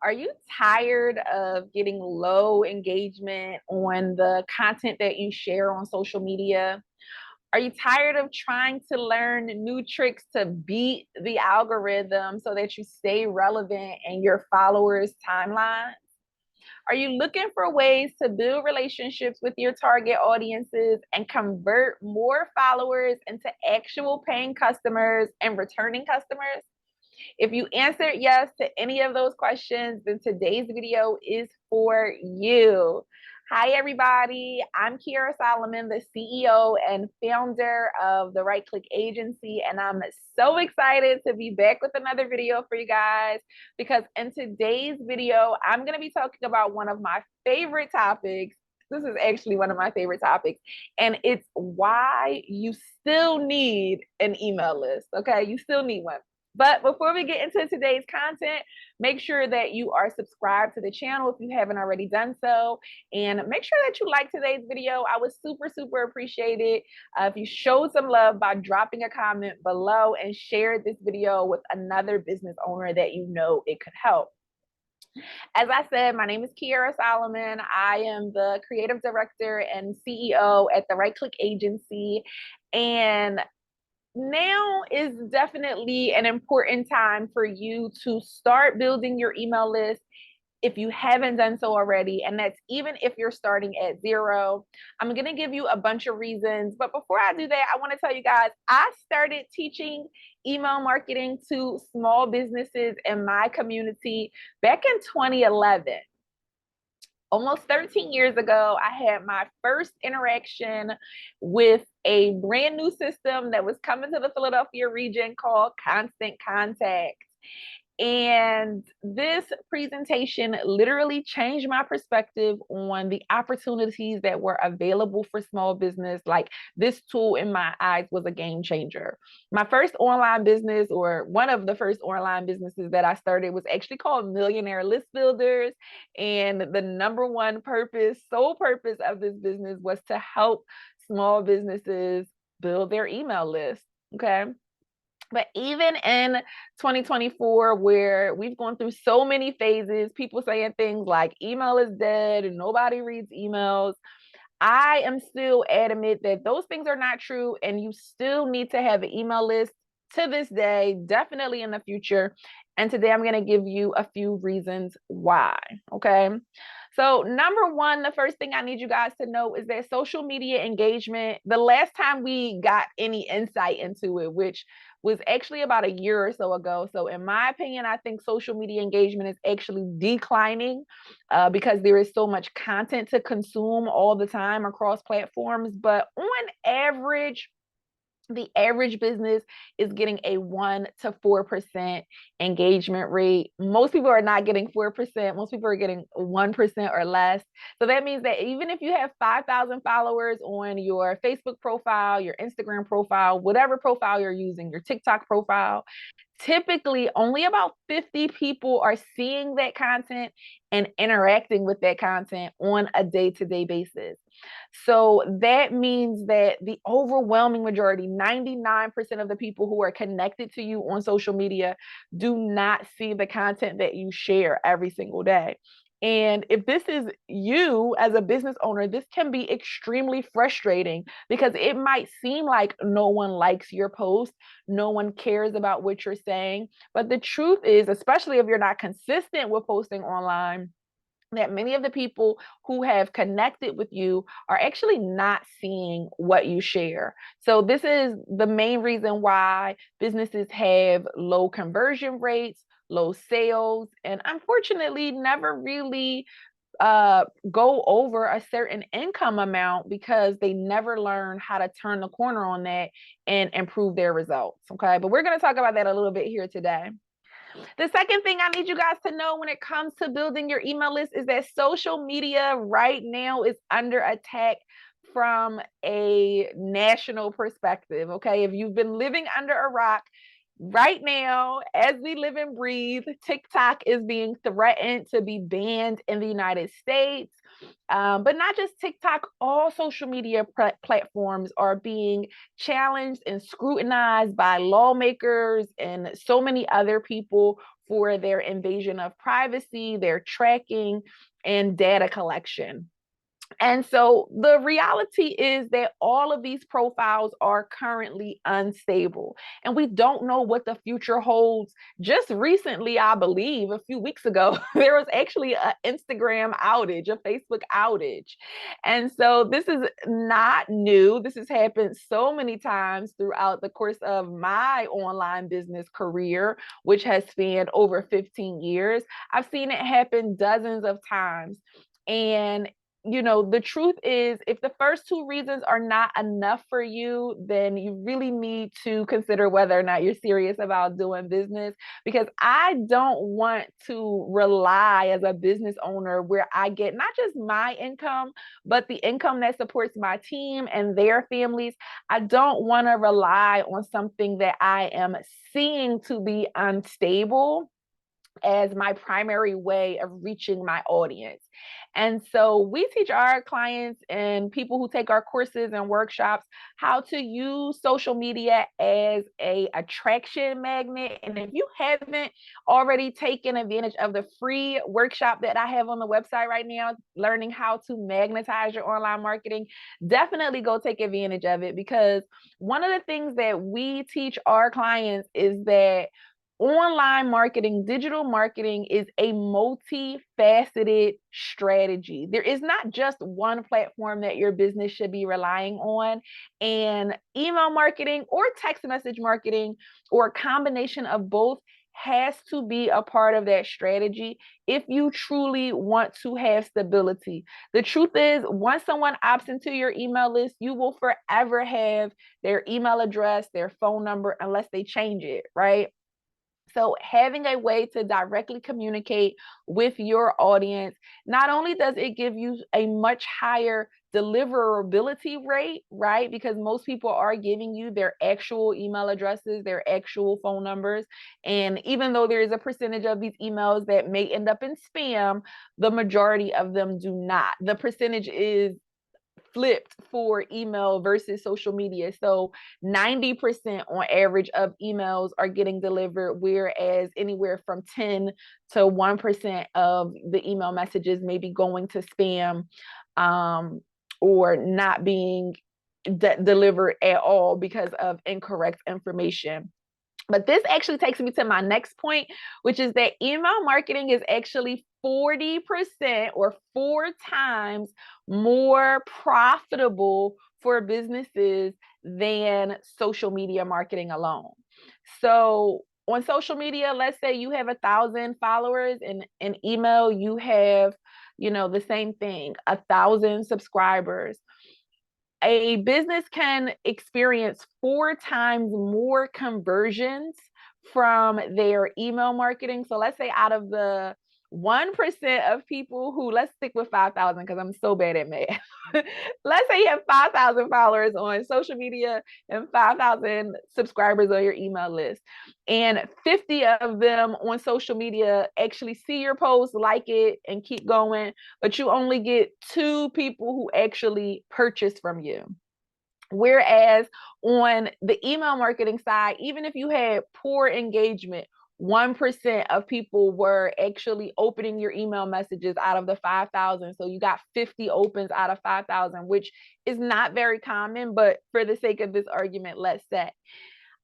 Are you tired of getting low engagement on the content that you share on social media? Are you tired of trying to learn new tricks to beat the algorithm so that you stay relevant in your followers' timeline? Are you looking for ways to build relationships with your target audiences and convert more followers into actual paying customers and returning customers? If you answered yes to any of those questions, then today's video is for you. Hi, everybody. I'm Kiara Solomon, the CEO and founder of the Right Click Agency, and I'm so excited to be back with another video for you guys because in today's video, I'm going to be talking about one of my favorite topics. This is actually one of my favorite topics, and it's why you still need an email list. Okay, you still need one. But before we get into today's content, make sure that you are subscribed to the channel if you haven't already done so. And make sure that you like today's video. I would super appreciate it if you showed some love by dropping a comment below and share this video with another business owner that you know it could help. As I said, my name is Kiara Solomon. I am the creative director and CEO at the Right Click Agency. And now is definitely an important time for you to start building your email list if you haven't done so already. And that's even if you're starting at zero. I'm going to give you a bunch of reasons. But before I do that, I want to tell you guys, I started teaching email marketing to small businesses in my community back in 2011. Almost 13 years ago, I had my first interaction with a brand new system that was coming to the Philadelphia region called Constant Contact. And this presentation literally changed my perspective on the opportunities that were available for small business. Like, this tool in my eyes was a game changer. My first online business, or one of the first online businesses that I started, was actually called Millionaire List Builders. And the number one purpose, sole purpose of this business was to help small businesses build their email list. Okay. But even in 2024, where we've gone through so many phases, people saying things like email is dead and nobody reads emails, I am still adamant that those things are not true, and you still need to have an email list to this day, definitely in the future. And today I'm going to give you a few reasons why. Okay. So number one, the first thing I need you guys to know is that social media engagement, the last time we got any insight into it, which was actually about a year or so ago. So in my opinion, I think social media engagement is actually declining because there is so much content to consume all the time across platforms. But on average, the average business is getting a 1 to 4% engagement rate. Most people are not getting 4%. Most people are getting 1% or less. So that means that even if you have 5,000 followers on your Facebook profile, your Instagram profile, whatever profile you're using, your TikTok profile, typically only about 50 people are seeing that content and interacting with that content on a day-to-day basis. So that means that the overwhelming majority, 99% of the people who are connected to you on social media, do not see the content that you share every single day. And if this is you as a business owner, this can be extremely frustrating because it might seem like no one likes your post, no one cares about what you're saying. But the truth is, especially if you're not consistent with posting online, that many of the people who have connected with you are actually not seeing what you share. So this is the main reason why businesses have low conversion rates, low sales, and unfortunately never really go over a certain income amount because they never learn how to turn the corner on that and improve their results. Okay, but we're going to talk about that a little bit here today. The second thing I need you guys to know when it comes to building your email list is that social media right now is under attack from a national perspective. Okay, if you've been living under a rock, Right now, as we live and breathe, TikTok is being threatened to be banned in the United States. But not just TikTok, all social media platforms are being challenged and scrutinized by lawmakers and so many other people for their invasion of privacy, their tracking, and data collection. And so the reality is that all of these profiles are currently unstable, and we don't know what the future holds. Just recently, I believe a few weeks ago, there was actually an Instagram outage, a Facebook outage. And so this is not new. This has happened so many times throughout the course of my online business career, which has spanned over 15 years. I've seen it happen dozens of times. And the truth is, if the first two reasons are not enough for you, then you really need to consider whether or not you're serious about doing business. Because I don't want to rely as a business owner where I get not just my income, but the income that supports my team and their families. I don't want to rely on something that I am seeing to be unstable as my primary way of reaching my audience. And so we teach our clients and people who take our courses and workshops how to use social media as a attraction magnet. And if you haven't already taken advantage of the free workshop that I have on the website right now, learning how to magnetize your online marketing, definitely go take advantage of it, because one of the things that we teach our clients is that online marketing, digital marketing is a multifaceted strategy. There is not just one platform that your business should be relying on, and email marketing or text message marketing or a combination of both has to be a part of that strategy if you truly want to have stability. The truth is, once someone opts into your email list, you will forever have their email address, their phone number, unless they change it, right? So having a way to directly communicate with your audience, not only does it give you a much higher deliverability rate, right? Because most people are giving you their actual email addresses, their actual phone numbers. And even though there is a percentage of these emails that may end up in spam, the majority of them do not. The percentage is flipped for email versus social media. So 90% on average of emails are getting delivered, whereas anywhere from 10 to 1% of the email messages may be going to spam, or not being delivered at all because of incorrect information. But this actually takes me to my next point, which is that email marketing is actually 40% or 4 times more profitable for businesses than social media marketing alone. So on social media, let's say you have 1,000 followers, and in email, you have, the same thing, 1,000 subscribers. A business can experience 4 times more conversions from their email marketing. So let's say out of the 1% of people who, let's stick with 5,000 because I'm so bad at math. Let's say you have 5,000 followers on social media and 5,000 subscribers on your email list, and 50 of them on social media actually see your post, like it, and keep going, but you only get 2 people who actually purchase from you. Whereas on the email marketing side, even if you had poor engagement, 1% of people were actually opening your email messages out of the 5,000. So you got 50 opens out of 5,000, which is not very common, but for the sake of this argument, let's say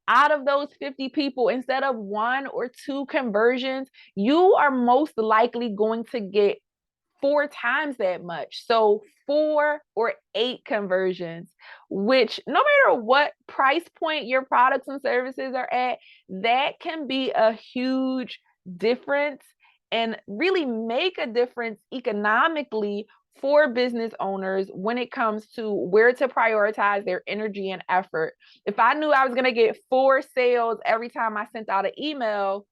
out of those 50 people, instead of 1 or 2 conversions, you are most likely going to get 4 times that much. So 4 or 8 conversions, which no matter what price point your products and services are at, that can be a huge difference and really make a difference economically for business owners when it comes to where to prioritize their energy and effort. If I knew I was going to get 4 sales every time I sent out an email,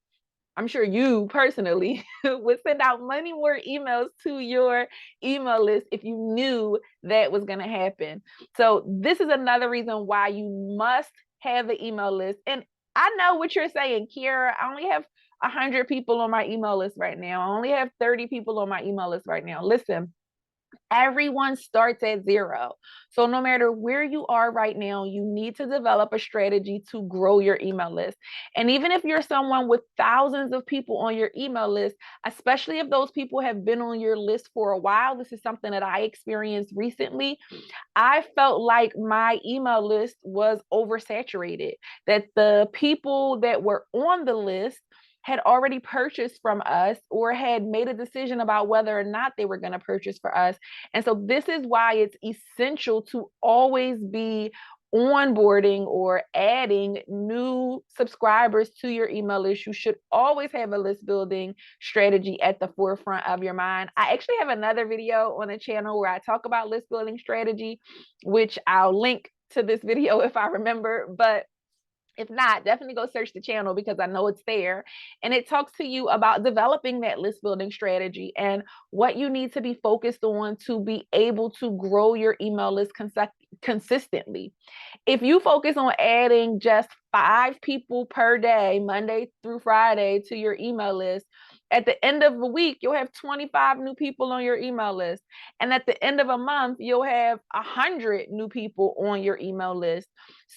I'm sure you personally would send out many more emails to your email list if you knew that was going to happen. So this is another reason why you must have an email list. And I know what you're saying, Kiera. I only have 100 people on my email list right now. I only have 30 people on my email list right now. Listen, everyone starts at zero. So no matter where you are right now, you need to develop a strategy to grow your email list. And even if you're someone with thousands of people on your email list, especially if those people have been on your list for a while, this is something that I experienced recently. I felt like my email list was oversaturated, that the people that were on the list had already purchased from us or had made a decision about whether or not they were going to purchase for us. And so this is why it's essential to always be onboarding or adding new subscribers to your email list. You should always have a list building strategy at the forefront of your mind. I actually have another video on the channel where I talk about list building strategy, which I'll link to this video if I remember. But if not, definitely go search the channel because I know it's there. And it talks to you about developing that list building strategy and what you need to be focused on to be able to grow your email list consistently. If you focus on adding just 5 people per day, Monday through Friday, to your email list, at the end of a week, you'll have 25 new people on your email list. And at the end of a month, you'll have 100 new people on your email list.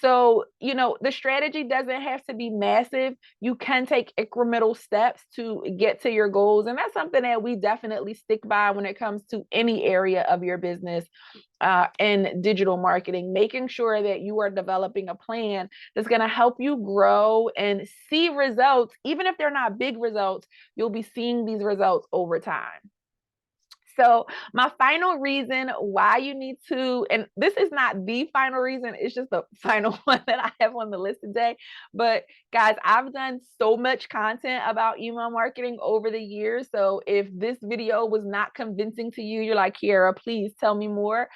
So, the strategy doesn't have to be massive. You can take incremental steps to get to your goals. And that's something that we definitely stick by when it comes to any area of your business in digital marketing, making sure that you are developing a plan that's going to help you grow and see results. Even if they're not big results, you'll be seeing these results over time. So my final reason why you need to, and this is not the final reason, it's just the final one that I have on the list today. But guys, I've done so much content about email marketing over the years. So if this video was not convincing to you, you're like, Kiera, please tell me more.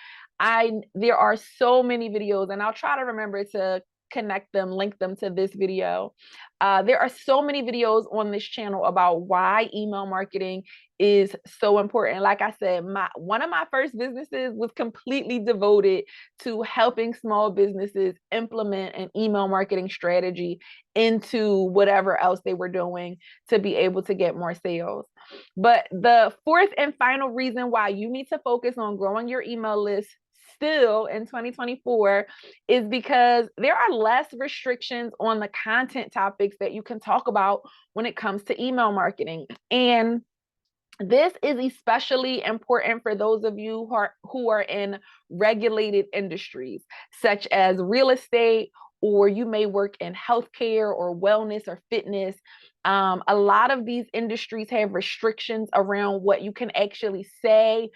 There are so many videos, and I'll try to remember to connect them, link them to this video. There are so many videos on this channel about why email marketing is so important. Like I said, one of my first businesses was completely devoted to helping small businesses implement an email marketing strategy into whatever else they were doing to be able to get more sales. But the fourth and final reason why you need to focus on growing your email list still in 2024 is because there are less restrictions on the content topics that you can talk about when it comes to email marketing. And this is especially important for those of you who are in regulated industries, such as real estate, or you may work in healthcare or wellness or fitness. A lot of these industries have restrictions around what you can actually say,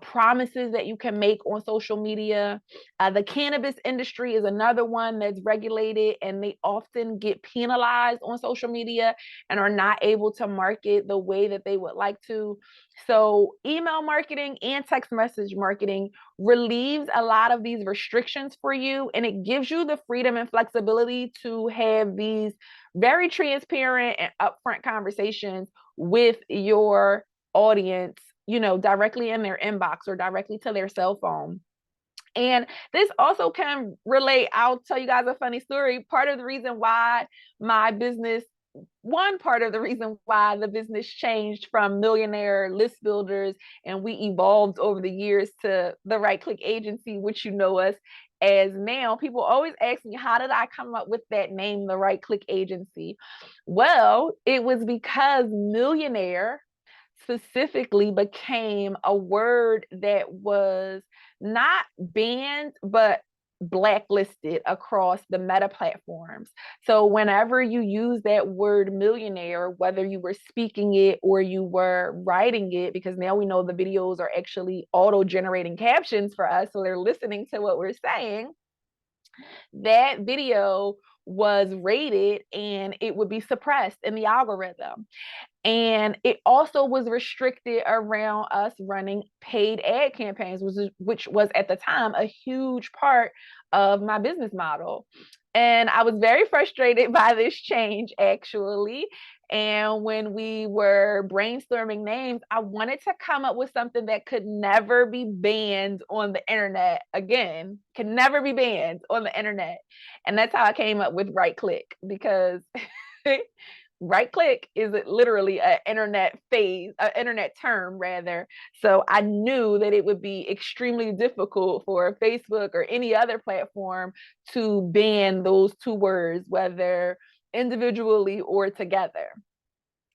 promises that you can make on social media. The cannabis industry is another one that's regulated, and they often get penalized on social media and are not able to market the way that they would like to. So email marketing and text message marketing relieves a lot of these restrictions for you, and it gives you the freedom and flexibility to have these very transparent and upfront conversations with your audience, directly in their inbox or directly to their cell phone. And this also can relate. I'll tell you guys a funny story. One part of the reason why the business changed from Millionaire List Builders and we evolved over the years to the Right Click Agency, which you know us as now. People always ask me, how did I come up with that name, the Right Click Agency? Well, it was because millionaire specifically became a word that was not banned, but blacklisted across the Meta platforms. So whenever you use that word millionaire, whether you were speaking it or you were writing it, because now we know the videos are actually auto-generating captions for us, so they're listening to what we're saying, that video was rated and it would be suppressed in the algorithm. And it also was restricted around us running paid ad campaigns, which was at the time a huge part of my business model. And I was very frustrated by this change, actually. And when we were brainstorming names, I wanted to come up with something that could never be banned on the internet again, can never be banned on the internet. And that's how I came up with Right Click, because right click is literally an internet phase, an internet term rather. So I knew that it would be extremely difficult for Facebook or any other platform to ban those two words, whether individually or together.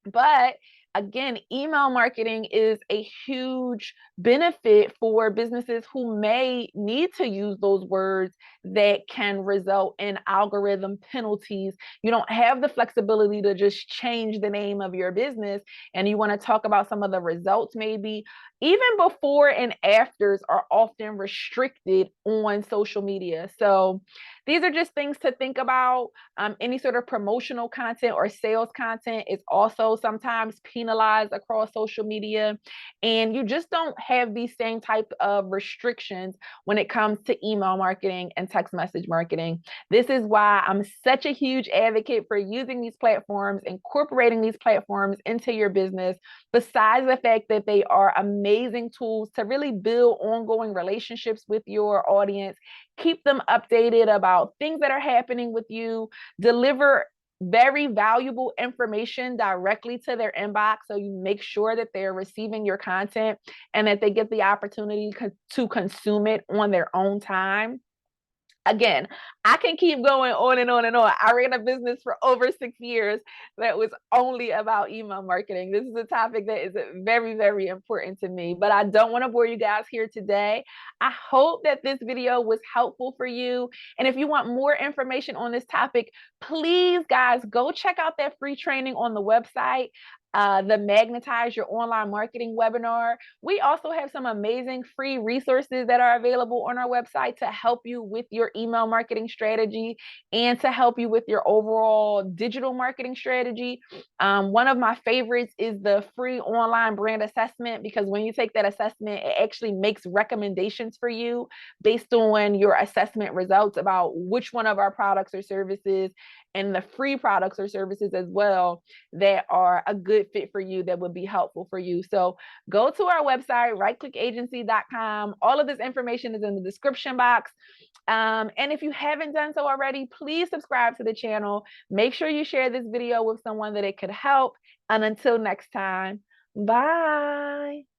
But again, email marketing is a huge benefit for businesses who may need to use those words that can result in algorithm penalties. You don't have the flexibility to just change the name of your business, and you want to talk about some of the results maybe. Even before and afters are often restricted on social media. So these are just things to think about. Any sort of promotional content or sales content is also sometimes penalized across social media. And you just don't have these same type of restrictions when it comes to email marketing and text message marketing. This is why I'm such a huge advocate for using these platforms, incorporating these platforms into your business, besides the fact that they are amazing tools to really build ongoing relationships with your audience, keep them updated about things that are happening with you, deliver very valuable information directly to their inbox, so you make sure that they're receiving your content and that they get the opportunity to consume it on their own time. Again, I can keep going on and on and on. I ran a business for over 6 years that was only about email marketing. This is a topic that is very, very important to me, but I don't want to bore you guys here today. I hope that this video was helpful for you. And if you want more information on this topic, please, guys, go check out that free training on the website. The Magnetize Your Online Marketing webinar. We also have some amazing free resources that are available on our website to help you with your email marketing strategy and to help you with your overall digital marketing strategy. One of my favorites is the free online brand assessment, because when you take that assessment, it actually makes recommendations for you based on your assessment results about which one of our products or services, and the free products or services as well, that are a good fit for you, that would be helpful for you. So go to our website, rightclickagency.com. All of this information is in the description box. And if you haven't done so already, please subscribe to the channel. Make sure you share this video with someone that it could help. And until next time, bye.